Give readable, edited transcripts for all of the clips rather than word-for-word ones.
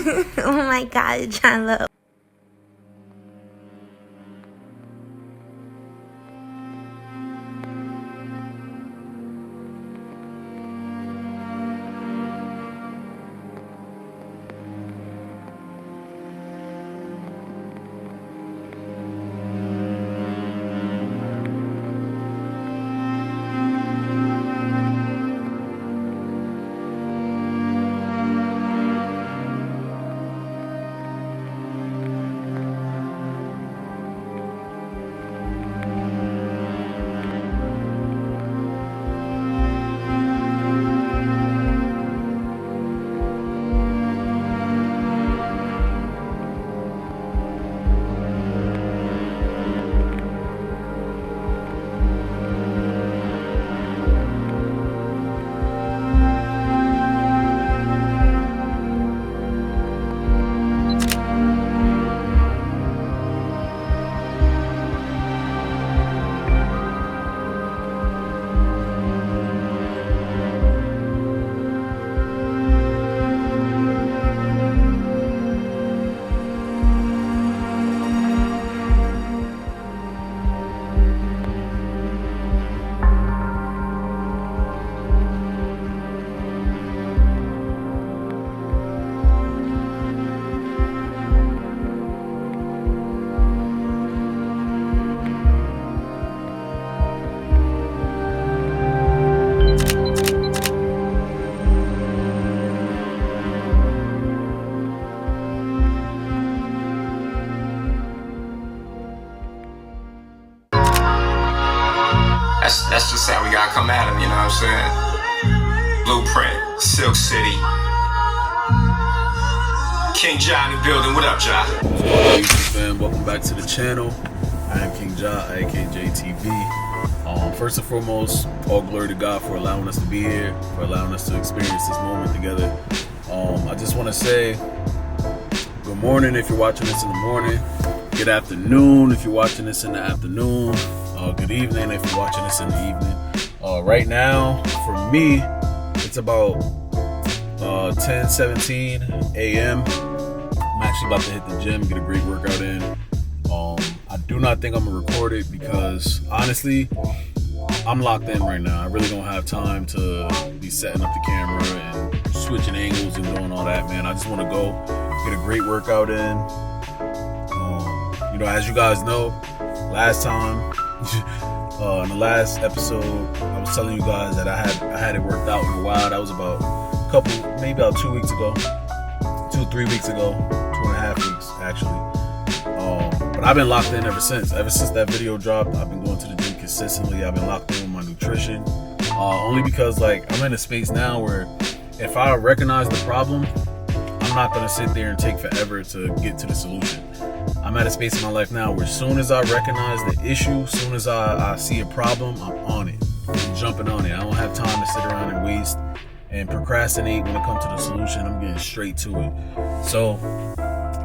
Oh my God, John Lowe. That's just how we gotta come at him, you know what I'm saying? Blueprint, Silk City. King Ja in the building. What up, Ja? What's going on, YouTube fam? Welcome back to the channel. I am King Ja, IAMKINJA TV. First and foremost, all glory to God for allowing us to be here, for allowing us to experience this moment together. I just want to say good morning if you're watching this in the morning. Good afternoon if you're watching this in the afternoon. Good evening if you're watching this in the evening. Right now, for me, it's about 10:17 a.m. I'm actually about to hit the gym, get a great workout in. I do not think I'm gonna record it because honestly, I'm locked in right now. I really don't have time to be setting up the camera and switching angles and doing all that, man. I just want to go get a great workout in. As you guys know, last time in the last episode, I was telling you guys that I had it worked out in a while. That was about maybe about 2 weeks ago, 3 weeks ago, 2.5 weeks actually. But I've been locked in ever since that video dropped. I've been going to the gym consistently. I've been locked in with my nutrition, only because I'm in a space now where if I recognize the problem, I'm not gonna sit there and take forever to get to the solution. I'm at a space in my life now where as soon as I recognize the issue, as soon as I see a problem, I'm on it. I'm jumping on it. I don't have time to sit around and waste and procrastinate when it comes to the solution. I'm getting straight to it. So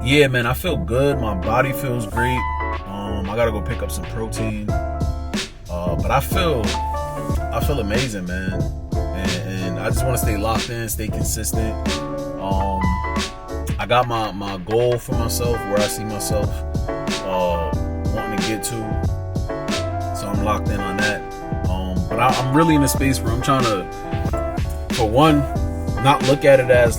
yeah, man, I feel good. My body feels great. I gotta go pick up some protein. But I feel amazing, man. And I just want to stay locked in, stay consistent. I got my goal for myself, where I see myself wanting to get to. So I'm locked in on that. But I'm really in a space where I'm trying to, for one, not look at it as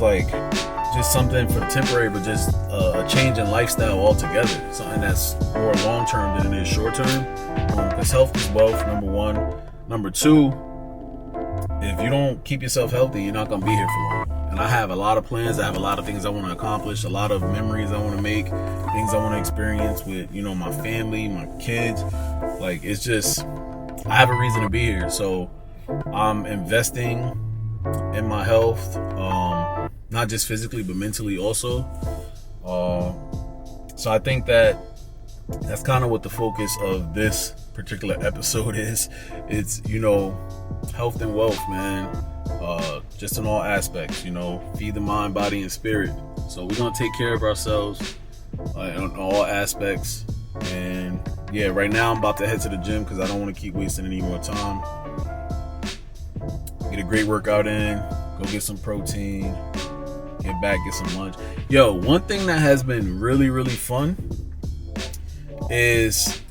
just something for the temporary, but just a change in lifestyle altogether. Something that's more long term than it is short term. Because health is wealth, number one. Number two, if you don't keep yourself healthy, you're not gonna be here for long. And I have a lot of plans. I have a lot of things I want to accomplish, a lot of memories I want to make, things I want to experience with, my family, my kids. It's just, I have a reason to be here. So I'm investing in my health, not just physically, but mentally also. So I think that's kind of what the focus of this particular episode is. It's, health and wealth, man. Just in all aspects, feed the mind, body, and spirit. So we're going to take care of ourselves in all aspects. And yeah, right now I'm about to head to the gym because I don't want to keep wasting any more time. Get a great workout in, go get some protein, get back, get some lunch. Yo, one thing that has been really, really fun is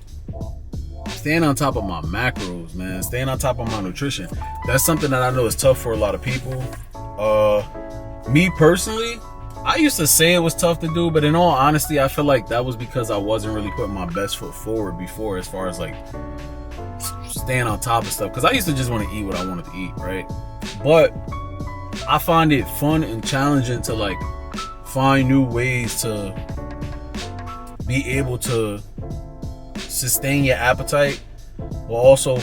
staying on top of my macros, man. Staying on top of my nutrition. That's something that I know is tough for a lot of people. Me personally, I used to say it was tough to do, but in all honesty, I feel like that was because I wasn't really putting my best foot forward before, as far as like staying on top of stuff. Because I used to just want to eat what I wanted to eat, right? But I find it fun and challenging to like find new ways to be able to sustain your appetite while also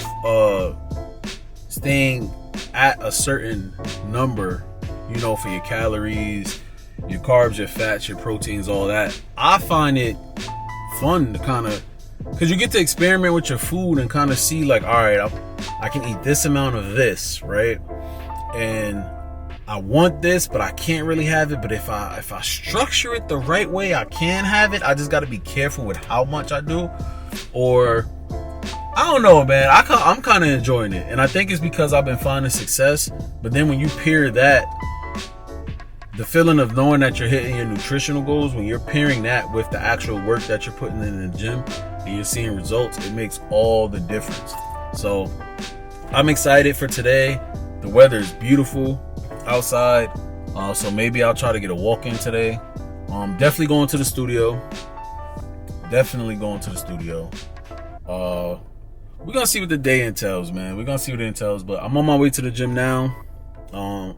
staying at a certain number, you know, for your calories, your carbs, your fats, your proteins, all that. I find it fun to kind of, because you get to experiment with your food and kind of see like, all right, I can eat this amount of this, right? And I want this, but I can't really have it. But if I structure it the right way, I can have it. I just got to be careful with how much I do. Or I don't know, man. I'm kind of enjoying it, and I think it's because I've been finding success. But then when you pair that, the feeling of knowing that you're hitting your nutritional goals, when you're pairing that with the actual work that you're putting in the gym and you're seeing results, it makes all the difference. So I'm excited for today. The weather is beautiful outside, so maybe I'll try to get a walk in today. Definitely going to the studio. We're gonna see what the day entails, man. We're gonna see what it entails, but I'm on my way to the gym now.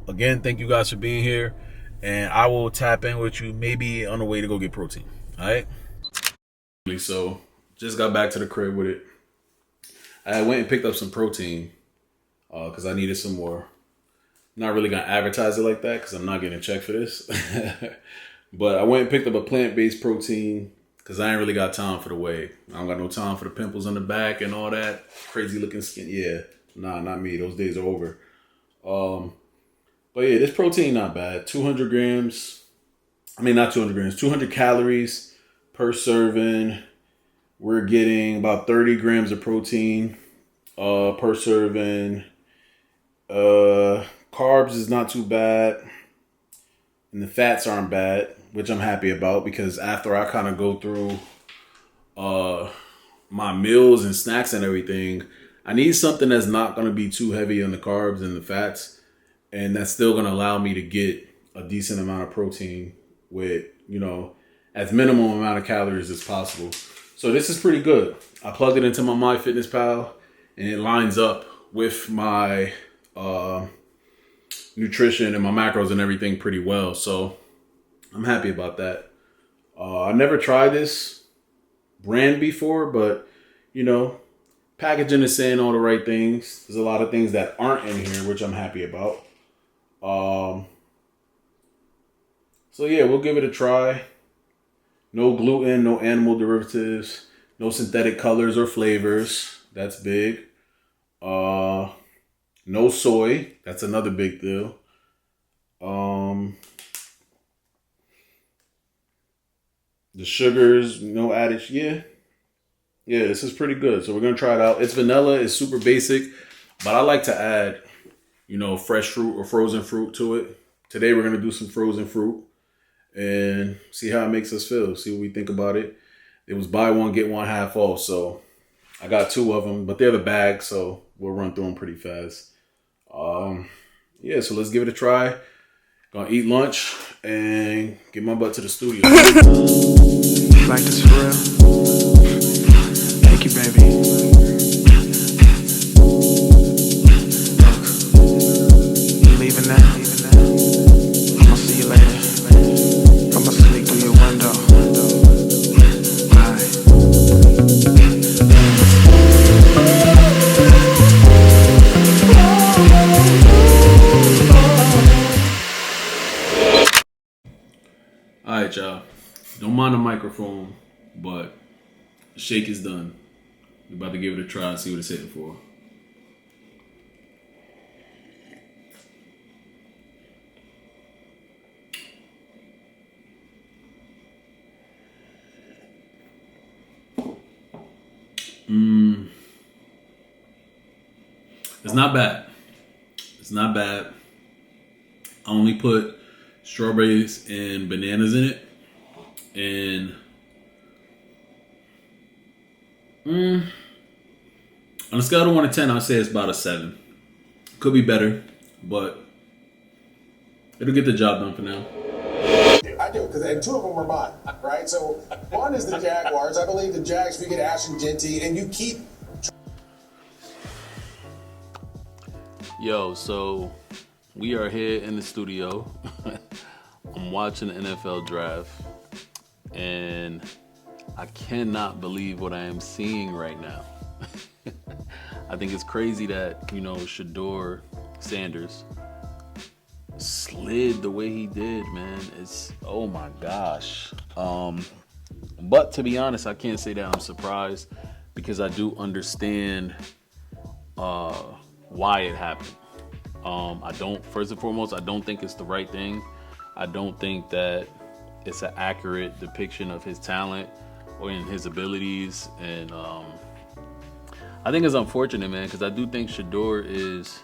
Again, thank you guys for being here, and I will tap in with you maybe on the way to go get protein. All right. So just got back to the crib with it. I went and picked up some protein because I needed some more. Not really gonna advertise it like that because I'm not getting a check for this. But I went and picked up a plant-based protein because I ain't really got time for the whey. I don't got no time for the pimples on the back and all that crazy looking skin. Yeah, nah, not me. Those days are over. But yeah, this protein not bad. 200 grams. I mean, not 200 grams. 200 calories per serving. We're getting about 30 grams of protein per serving. Carbs is not too bad. And the fats aren't bad, which I'm happy about, because after I kind of go through my meals and snacks and everything, I need something that's not going to be too heavy on the carbs and the fats, and that's still going to allow me to get a decent amount of protein with, you know, as minimum amount of calories as possible. So this is pretty good. I plugged it into my MyFitnessPal, and it lines up with my nutrition and my macros and everything pretty well. So I'm happy about that. I never tried this brand before, but you know, packaging is saying all the right things. There's a lot of things that aren't in here, which I'm happy about. So yeah, we'll give it a try. No gluten, no animal derivatives, no synthetic colors or flavors. That's big. No soy. That's another big deal. The sugars, no added. Yeah, this is pretty good. So we're gonna try it out. It's vanilla. It's super basic, but I like to add, you know, fresh fruit or frozen fruit to it. Today we're gonna do some frozen fruit and see how it makes us feel. See what we think about it. It was buy one get one half off, so I got 2 of them, but they're the bag, so we'll run through them pretty fast. Yeah, so let's give it a try. Gonna eat lunch and get my butt to the studio. Like this for real? Thank you, baby. Look, you leaving now? I'ma see you later. I'ma sneak through your window. Alright. Alright, y'all. Don't mind the microphone, but the shake is done. We're about to give it a try and see what it's hitting for. It's not bad. I only put strawberries and bananas in it. And on a scale of 1 to 10, I'd say it's about a 7. Could be better, but it'll get the job done for now. I do, and 2 of them are mine, right? So 1 is the Jaguars. I believe the Jags, we get Ashton Genty, and you keep... Yo, so we are here in the studio. I'm watching the NFL draft, and I cannot believe what I am seeing right now. I think it's crazy that, Shedeur Sanders slid the way he did, man. It's, oh my gosh. But to be honest, I can't say that I'm surprised, because I do understand why it happened. First and foremost, I don't think it's the right thing. I don't think that it's an accurate depiction of his talent or in his abilities. And I think it's unfortunate, man, because I do think Shedeur is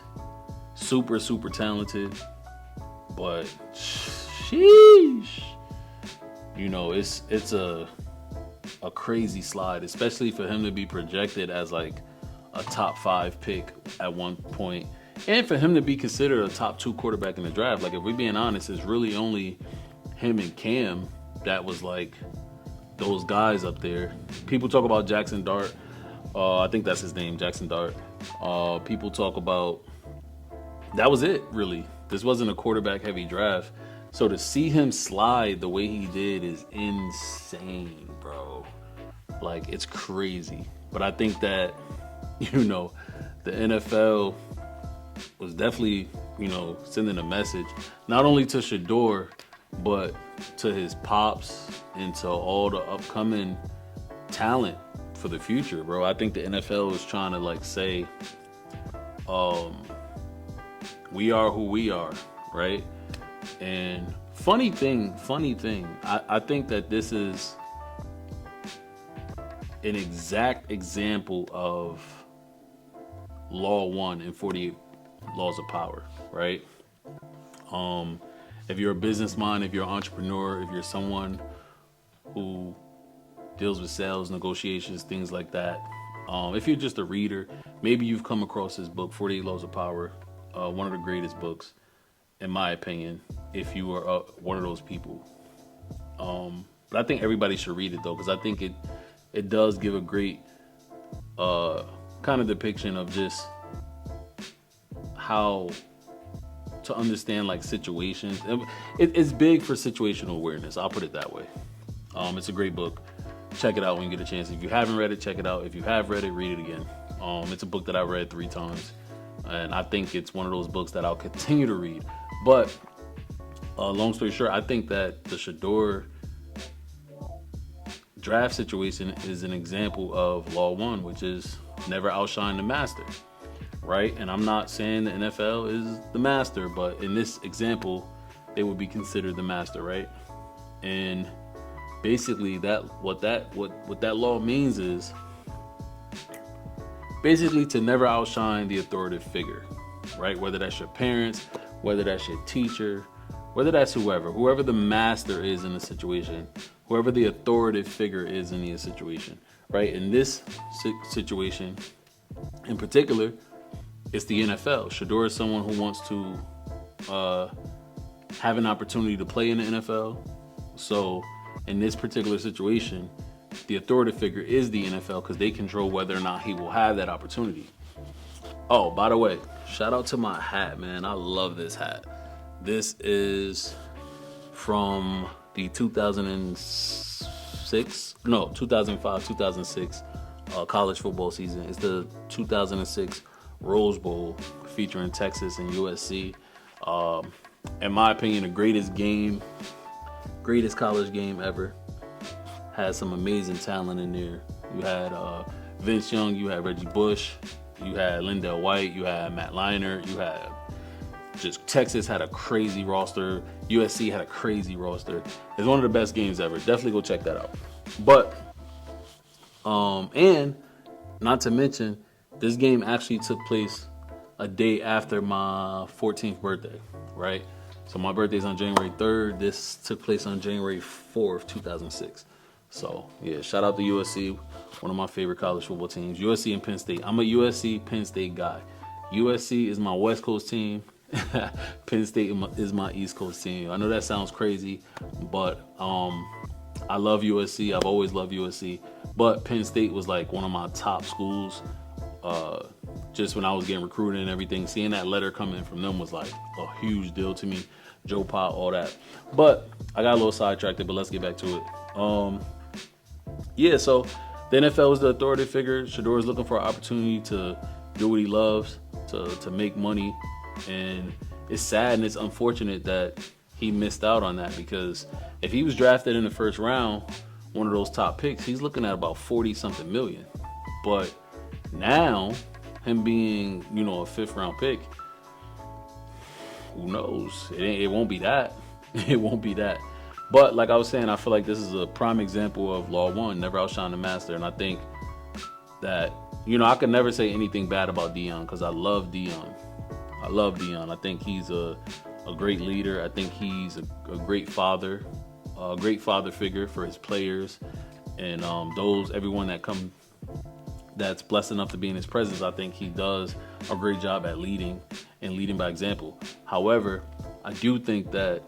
super, super talented. But sheesh, it's a crazy slide, especially for him to be projected as like a top 5 pick at one point, and for him to be considered a top 2 quarterback in the draft. Like, if we're being honest, it's really only him and Cam that was like those guys up there. People talk about Jackson Dart. I think that's his name, Jackson Dart. People talk about, that was it, really. This wasn't a quarterback-heavy draft. So to see him slide the way he did is insane, bro. Like, it's crazy. But I think that, the NFL was definitely, sending a message, not only to Shedeur, but to his pops and to all the upcoming talent for the future, bro. I think the NFL is trying to, like, say, we are who we are, right? And funny thing, I think that this is an exact example of Law 1 in 48 Laws of Power, right? If you're a business mind, if you're an entrepreneur, if you're someone who deals with sales, negotiations, things like that, if you're just a reader, maybe you've come across this book, 48 Laws of Power, one of the greatest books, in my opinion, if you are one of those people. But I think everybody should read it, though, because I think it does give a great kind of depiction of just how to understand, like, situations. It's big for situational awareness. I'll put it that way. It's a great book. Check it out when you get a chance. If you haven't read it, check it out. If you have read it, read it again. It's a book that I read 3 times. And I think it's one of those books that I'll continue to read. But long story short, I think that the Shedeur draft situation is an example of Law 1, which is never outshine the master, right? And I'm not saying the NFL is the master, but in this example, they would be considered the master, right? And basically, what that law means is basically to never outshine the authoritative figure, right? Whether that's your parents, whether that's your teacher, whether that's whoever the master is in the situation, whoever the authoritative figure is in the situation, right? In this situation, in particular, it's the NFL. Shedeur is someone who wants to have an opportunity to play in the NFL. So in this particular situation, the authoritative figure is the NFL because they control whether or not he will have that opportunity. Oh, by the way, shout out to my hat, man. I love this hat. This is from the 2005-2006 college football season. It's the 2006 Rose Bowl featuring Texas and USC. In my opinion, the greatest college game ever. Had some amazing talent in there. You had Vince Young, you had Reggie Bush, you had Lindell White, you had Matt Leinart, you had just Texas had a crazy roster. USC had a crazy roster. It's one of the best games ever. Definitely go check that out. But and not to mention, this game actually took place a day after my 14th birthday, right? So my birthday's on January 3rd. This took place on January 4th, 2006. So yeah, shout out to USC, one of my favorite college football teams. USC and Penn State. I'm a USC Penn State guy. USC is my West Coast team. Penn State is my East Coast team. I know that sounds crazy, but I love USC. I've always loved USC. But Penn State was like one of my top schools. Just when I was getting recruited and everything, seeing that letter come in from them was like a huge deal to me. Joe Pa, all that. But I got a little sidetracked, but let's get back to it. Yeah, so the NFL is the authority figure. Shedeur is looking for an opportunity to do what he loves, to make money. And it's sad and it's unfortunate that he missed out on that, because if he was drafted in the first round, one of those top picks, he's looking at about 40-something million. But now, him being, a fifth-round pick, who knows? It won't be that. It won't be that. But like I was saying, I feel like this is a prime example of Law 1, never outshine the master. And I think that, I could never say anything bad about Deion, because I love Deion. I think he's a great leader. I think he's a great father figure for his players. And everyone that's blessed enough to be in his presence, I think he does a great job at leading and leading by example. However, I do think that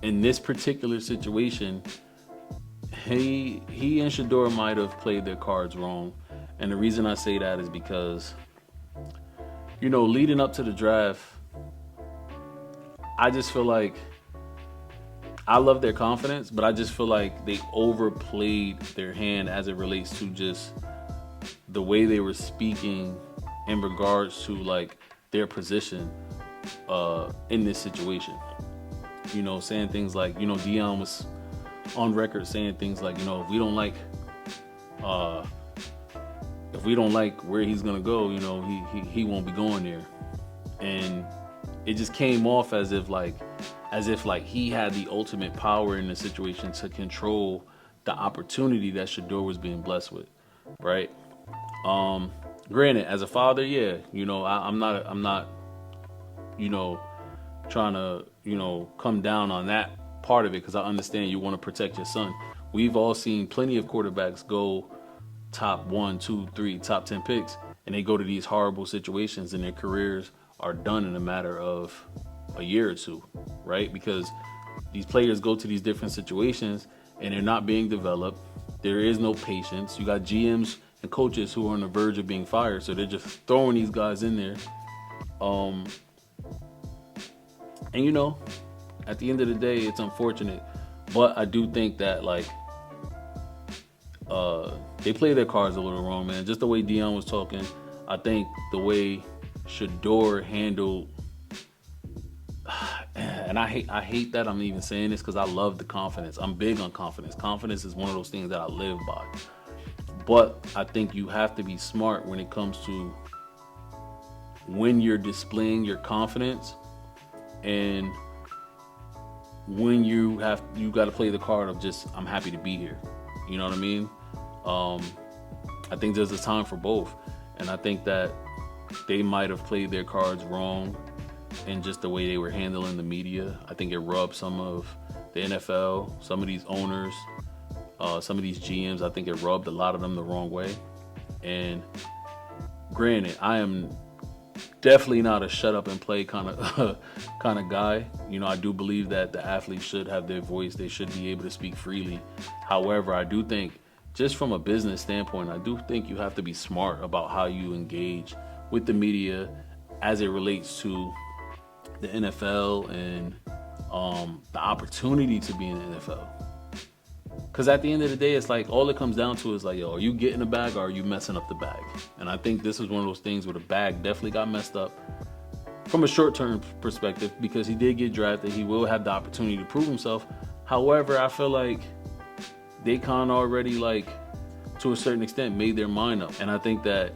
in this particular situation, he and Shedeur might have played their cards wrong. And the reason I say that is because, leading up to the draft, I just feel like I love their confidence, but I just feel like they overplayed their hand as it relates to just the way they were speaking in regards to like their position in this situation. Saying things like, Deion was on record saying things like, if we don't like where he's gonna go, he won't be going there. And it just came off as if he had the ultimate power in the situation to control the opportunity that Shedeur was being blessed with, right? Granted, as a father, yeah, I'm not trying to, come down on that part of it, because I understand you want to protect your son. We've all seen plenty of quarterbacks go top 1, 2, 3, top 10 picks, and they go to these horrible situations and their careers are done in a matter of a year or two, right? Because these players go to these different situations and they're not being developed. There is no patience. You got GMs and coaches who are on the verge of being fired, so they're just throwing these guys in there. And at the end of the day, it's unfortunate, but I do think that they play their cards a little wrong, man. Just the way Deion was talking, I think the way Shedeur handled, and I hate that I'm even saying this, because I love the confidence. I'm big on confidence. Confidence is one of those things that I live by. But I think you have to be smart when it comes to when you're displaying your confidence, and when you got to play the card of just, I'm happy to be here. You know what I mean? I think there's a time for both. And I think that they might have played their cards wrong in just the way they were handling the media. I think it rubbed some of the NFL, some of these owners, some of these GMs. I think it rubbed a lot of them the wrong way. And granted, I am definitely not a shut up and play kind of guy. I do believe that the athletes should have their voice. They should be able to speak freely. However, I do think, just from a business standpoint, I do think you have to be smart about how you engage with the media as it relates to the NFL and the opportunity to be in the NFL. Because at the end of the day, it's like all it comes down to is like, yo, are you getting the bag or are you messing up the bag? And I think this is one of those things where the bag definitely got messed up from a short-term perspective, because he did get drafted. He will have the opportunity to prove himself. However, I feel like they kind of already, to a certain extent, made their mind up. And I think that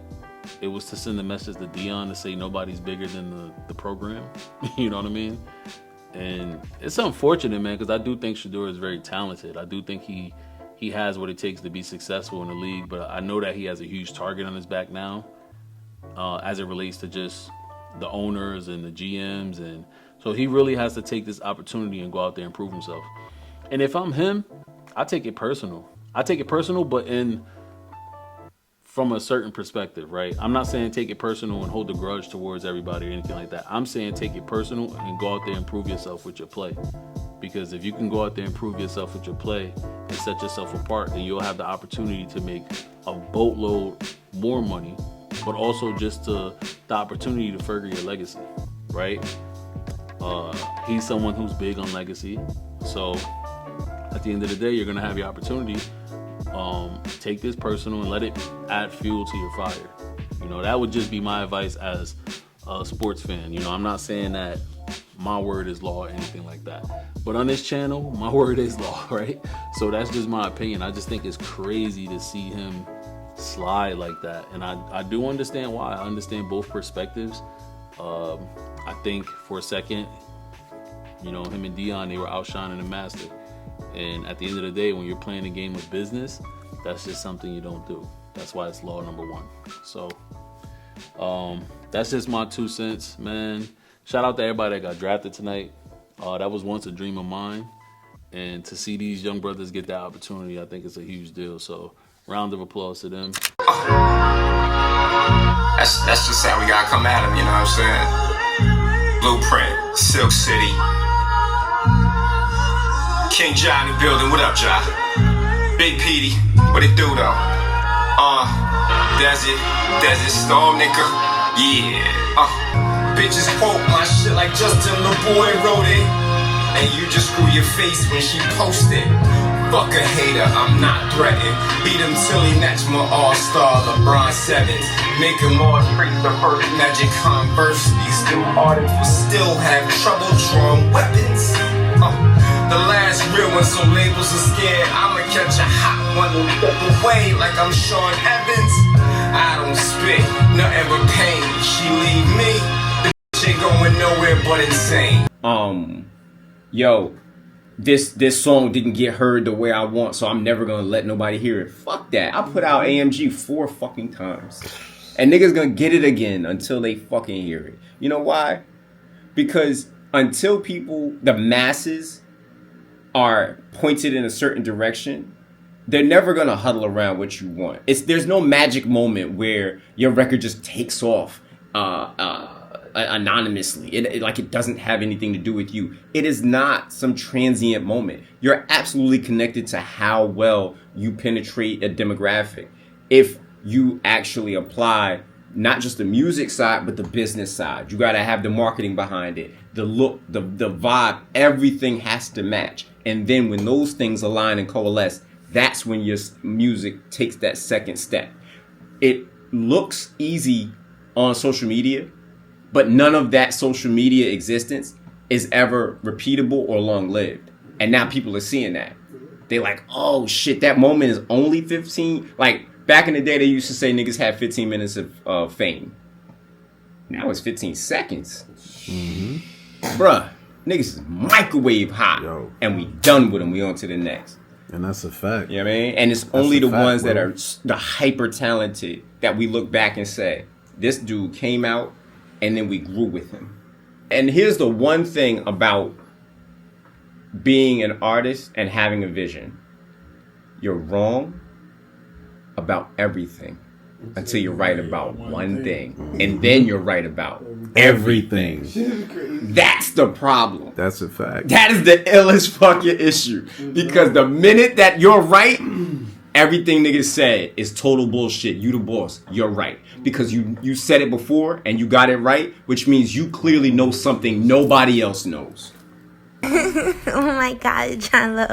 it was to send the message to Deion to say nobody's bigger than the program. You know what I mean? And it's unfortunate, man, because I do think Shedeur is very talented. I do think he has what it takes to be successful in the league, but I know that he has a huge target on his back now, as it relates to just the owners and the GMs and So he really has to take this opportunity and go out there and prove himself. And if I'm him, I take it personal. But from a certain perspective, right? I'm not saying take it personal and hold a grudge towards everybody or anything like that. I'm saying take it personal and go out there and prove yourself with your play. Because if you can go out there and prove yourself with your play and set yourself apart, then you'll have the opportunity to make a boatload more money, but also just the opportunity to further your legacy, right? He's someone who's big on legacy. So at the end of the day, you're going to have your opportunity. Take this personal and let it add fuel to your fire. You know, that would just be my advice as a sports fan. You know, I'm not saying that my word is law or anything like that. But on this channel, my word is law, right? So that's just my opinion. I just think it's crazy to see him slide like that. And I do understand why. I understand both perspectives. I think for a second, you know, him and Dion, they were outshining the master. And at the end of the day, when you're playing a game of business, that's just something you don't do. That's why it's law number one. So that's just my 2 cents, man. Shout out to everybody that got drafted tonight. That was once a dream of mine. And to see these young brothers get that opportunity, I think it's a huge deal. So round of applause to them. That's just how we gotta come at him, you know what I'm saying? Blueprint, Silk City. King Ja in the building, what up, Ja? Big Petey, what it do though? Desert Storm, nigga. Yeah. Bitches quote my shit like Justin LeBoy wrote it. And you just screw your face when she posted. Fuck a hater, I'm not threatened. Beat him till he match my all-star LeBron 7s. Make him all straight the first Magic Converse. These new artists will still have trouble drawing weapons. The last real one, so labels are scared. I'ma catch a hot one and step away like I'm Sean Evans. I don't spit, nothing but pain. She leave me, the shit going nowhere but insane. Yo, this song didn't get heard the way I want, so I'm never gonna let nobody hear it. Fuck that. I put out AMG 4 fucking times. And niggas gonna get it again until they fucking hear it. You know why? Because until people, the masses, are pointed in a certain direction, they're never gonna huddle around what you want. There's no magic moment where your record just takes off anonymously. It doesn't have anything to do with you. It is not some transient moment. You're absolutely connected to how well you penetrate a demographic. If you actually apply not just the music side, but the business side. You gotta have the marketing behind it, the look, the vibe, everything has to match. And then when those things align and coalesce, that's when your music takes that second step. It looks easy on social media, but none of that social media existence is ever repeatable or long-lived. And now people are seeing that. They're like, oh shit, that moment is only 15. Like back in the day, they used to say niggas had 15 minutes of fame. Now it's 15 seconds. Bruh, niggas is microwave hot. Yo. And we done with them. We on to the next. And that's a fact. You know what I mean? And it's only the ones that are the hyper talented that we look back and say, this dude came out and then we grew with him. And here's the one thing about being an artist and having a vision. You're wrong about everything until you're right about one thing. And then you're right about everything. That's the problem. That's a fact. That is the illest fucking issue. Because the minute that you're right, everything niggas said is total bullshit. You the boss. You're right. Because you said it before and you got it right, which means you clearly know something nobody else knows. Oh my God, John Lowe.